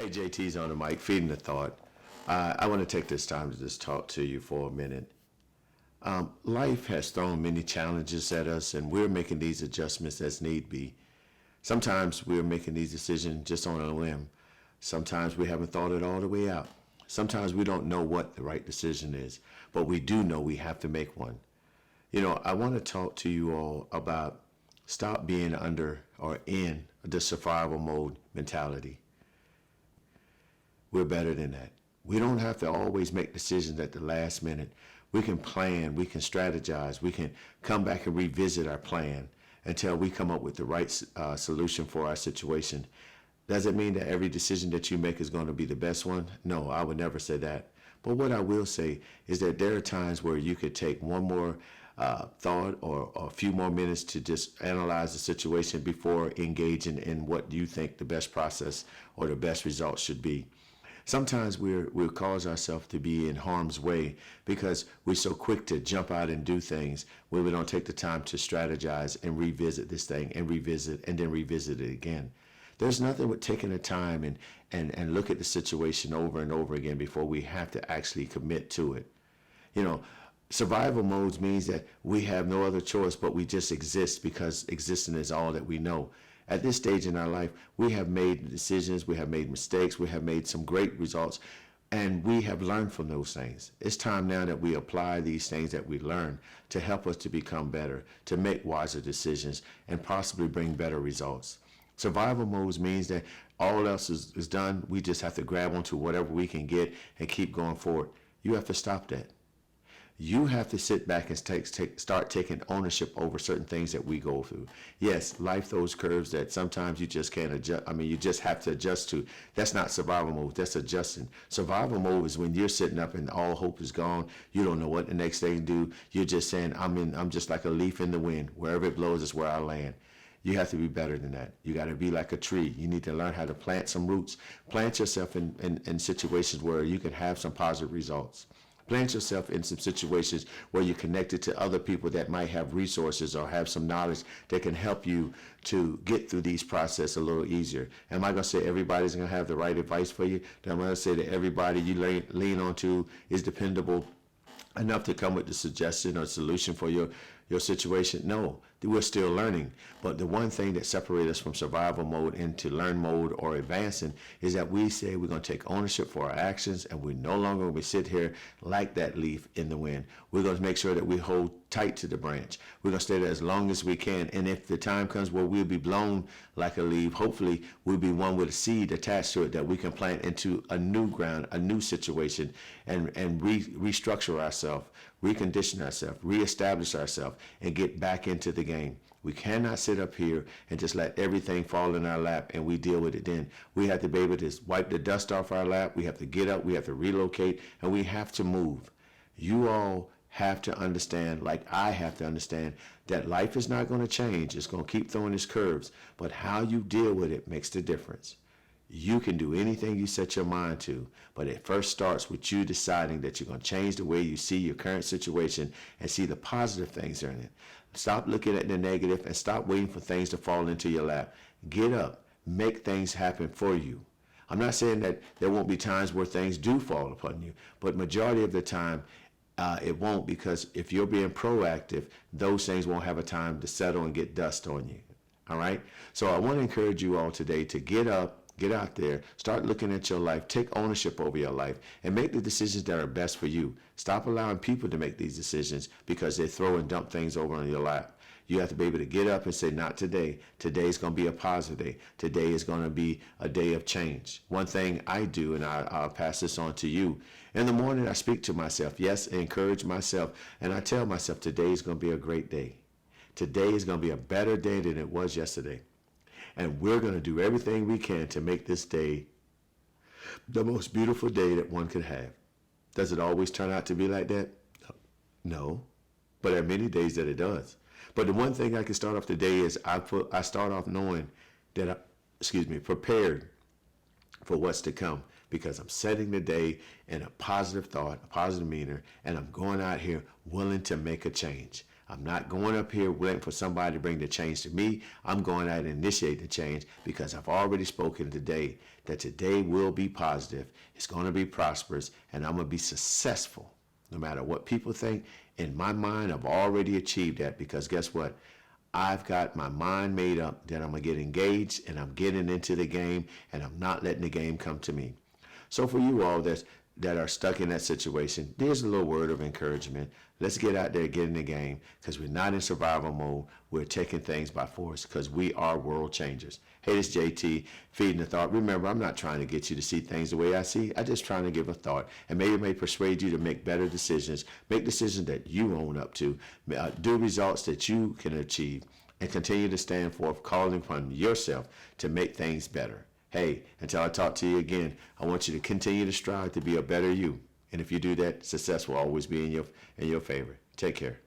Hey, JT's on the mic, feeding the thought. I want to take this time to just talk to you for a minute. Life has thrown many challenges at us, and we're making these adjustments as need be. Sometimes we're making these decisions just on a whim. Sometimes we haven't thought it all the way out. Sometimes we don't know what the right decision is, but we do know we have to make one. I want to talk to you all about stop being under or in the survival mode mentality. We're better than that. We don't have to always make decisions at the last minute. We can plan, we can strategize, we can come back and revisit our plan until we come up with the right solution for our situation. Does it mean that every decision that you make is going to be the best one? No, I would never say that. But what I will say is that there are times where you could take one more thought or a few more minutes to just analyze the situation before engaging in what you think the best process or the best result should be. Sometimes we'll cause ourselves to be in harm's way because we're so quick to jump out and do things when we don't take the time to strategize and revisit this thing and revisit and then revisit it again. There's nothing with taking the time and look at the situation over and over again before we have to actually commit to it. You know, Survival modes means that we have no other choice but we just exist because existing is all that we know. At this stage in our life, we have made decisions, we have made mistakes, we have made some great results, and we have learned from those things. It's time now that we apply these things that we learn to help us to become better, to make wiser decisions, and possibly bring better results. Survival modes means that all else is done. We just have to grab onto whatever we can get and keep going forward. You have to stop that. You have to sit back and start taking ownership over certain things that we go through. Yes, life throws curves that sometimes you just can't adjust. You just have to adjust to. That's not survival mode. That's adjusting. Survival mode is when you're sitting up and all hope is gone. You don't know what the next thing to do. You're just saying, I'm just like a leaf in the wind. Wherever it blows is where I land. You have to be better than that. You got to be like a tree. You need to learn how to plant some roots. Plant yourself in situations where you can have some positive results. Plant yourself in some situations where you're connected to other people that might have resources or have some knowledge that can help you to get through these processes a little easier. Am I going to say everybody's going to have the right advice for you? I'm going to say that everybody you lean on to is dependable enough to come with the suggestion or solution for your situation? No, we're still learning. But the one thing that separates us from survival mode into learn mode or advancing is that we say we're going to take ownership for our actions, and we no longer going to sit here like that leaf in the wind. We're going to make sure that we hold tight to the branch. We're going to stay there as long as we can. And if the time comes where we'll be blown like a leaf, hopefully we'll be one with a seed attached to it that we can plant into a new ground, a new situation, and restructure ourselves, recondition ourselves, reestablish ourselves, and get back into the game. We cannot sit up here and just let everything fall in our lap and we deal with it then. We have to be able to wipe the dust off our lap. We have to get up, we have to relocate, and we have to move. You all have to understand, like I have to understand, that life is not going to change. It's going to keep throwing its curves, but how you deal with it makes the difference. You can do anything you set your mind to, but it first starts with you deciding that you're going to change the way you see your current situation and see the positive things in it. Stop looking at the negative and stop waiting for things to fall into your lap. Get up, make things happen for you. I'm not saying that there won't be times where things do fall upon you, but majority of the time it won't, because if you're being proactive, those things won't have a time to settle and get dust on you. All right? So I want to encourage you all today to get up, get out there, start looking at your life, take ownership over your life, and make the decisions that are best for you. Stop allowing people to make these decisions because they throw and dump things over on your lap. You have to be able to get up and say, not today. Today is going to be a positive day. Today is going to be a day of change. One thing I do, and I'll pass this on to you, in the morning I speak to myself. Yes, I encourage myself, and I tell myself today is going to be a great day. Today is going to be a better day than it was yesterday. And we're going to do everything we can to make this day the most beautiful day that one could have. Does it always turn out to be like that? No. But there are many days that it does. But the one thing I can start off the day is I start off knowing that prepared for what's to come, because I'm setting the day in a positive thought, a positive demeanor, and I'm going out here willing to make a change. I'm not going up here waiting for somebody to bring the change to me. I'm going out and initiate the change because I've already spoken today that today will be positive. It's going to be prosperous, and I'm going to be successful. No matter what people think, in my mind, I've already achieved that because guess what? I've got my mind made up that I'm going to get engaged and I'm getting into the game and I'm not letting the game come to me. So for you all that are stuck in that situation, there's a little word of encouragement. Let's get out there, get in the game, because we're not in survival mode. We're taking things by force because we are world changers. Hey, this JT, feeding the thought. Remember, I'm not trying to get you to see things the way I see. I'm just trying to give a thought. And maybe it may persuade you to make better decisions, make decisions that you own up to, do results that you can achieve, and continue to stand forth, calling upon yourself to make things better. Hey, until I talk to you again, I want you to continue to strive to be a better you. And if you do that, success will always be in your favor. Take care.